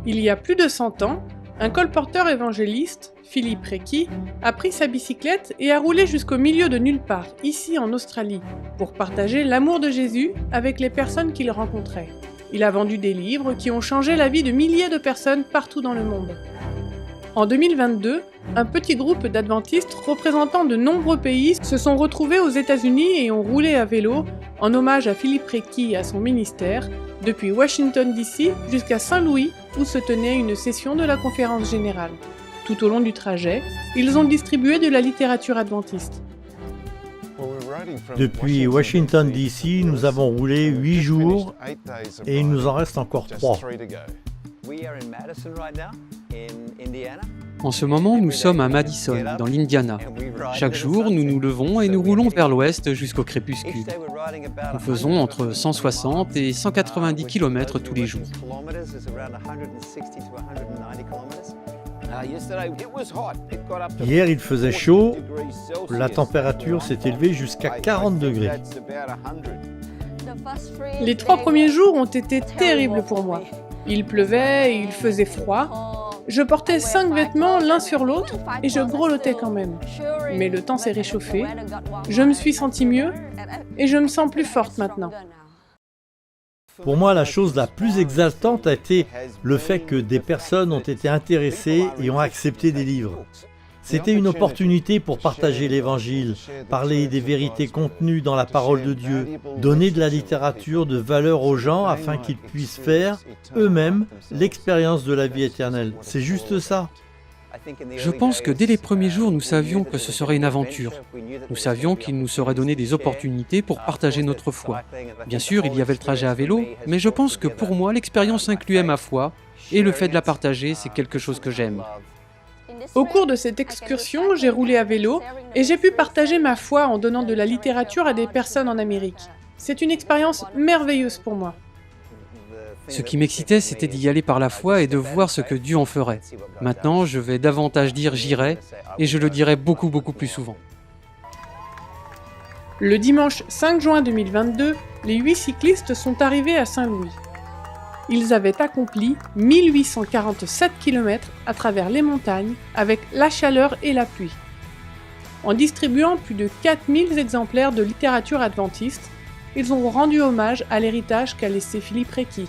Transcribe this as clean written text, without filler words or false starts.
Il y a plus de 100 ans, un colporteur évangéliste, Philip Reiki, a pris sa bicyclette et a roulé jusqu'au milieu de nulle part, ici en Australie, pour partager l'amour de Jésus avec les personnes qu'il rencontrait. Il a vendu des livres qui ont changé la vie de milliers de personnes partout dans le monde. En 2022, un petit groupe d'adventistes représentant de nombreux pays se sont retrouvés aux États-Unis et ont roulé à vélo en hommage à Philip Reiki et à son ministère, depuis Washington DC jusqu'à Saint-Louis où se tenait une session de la conférence générale. Tout au long du trajet, ils ont distribué de la littérature adventiste. Depuis Washington DC, nous avons roulé 8 jours et il nous en reste encore 3. En ce moment, nous sommes à Madison, dans l'Indiana. Chaque jour, nous nous levons et nous roulons vers l'ouest jusqu'au crépuscule. Nous faisons entre 160 et 190 km tous les jours. Hier, il faisait chaud, la température s'est élevée jusqu'à 40 degrés. Les 3 premiers jours ont été terribles pour moi. Il pleuvait et il faisait froid. Je portais 5 vêtements l'un sur l'autre et je grelottais quand même. Mais le temps s'est réchauffé, je me suis sentie mieux et je me sens plus forte maintenant. Pour moi, la chose la plus exaltante a été le fait que des personnes ont été intéressées et ont accepté des livres. C'était une opportunité pour partager l'Évangile, parler des vérités contenues dans la parole de Dieu, donner de la littérature de valeur aux gens afin qu'ils puissent faire, eux-mêmes, l'expérience de la vie éternelle. C'est juste ça. Je pense que dès les premiers jours, nous savions que ce serait une aventure. Nous savions qu'il nous serait donné des opportunités pour partager notre foi. Bien sûr, il y avait le trajet à vélo, mais je pense que pour moi, l'expérience incluait ma foi, et le fait de la partager, c'est quelque chose que j'aime. Au cours de cette excursion, j'ai roulé à vélo et j'ai pu partager ma foi en donnant de la littérature à des personnes en Amérique. C'est une expérience merveilleuse pour moi. Ce qui m'excitait, c'était d'y aller par la foi et de voir ce que Dieu en ferait. Maintenant, je vais davantage dire « j'irai » et je le dirai beaucoup plus souvent. Le dimanche 5 juin 2022, les 8 cyclistes sont arrivés à Saint-Louis. Ils avaient accompli 1847 km à travers les montagnes avec la chaleur et la pluie. En distribuant plus de 4000 exemplaires de littérature adventiste, ils ont rendu hommage à l'héritage qu'a laissé Philip Reiki.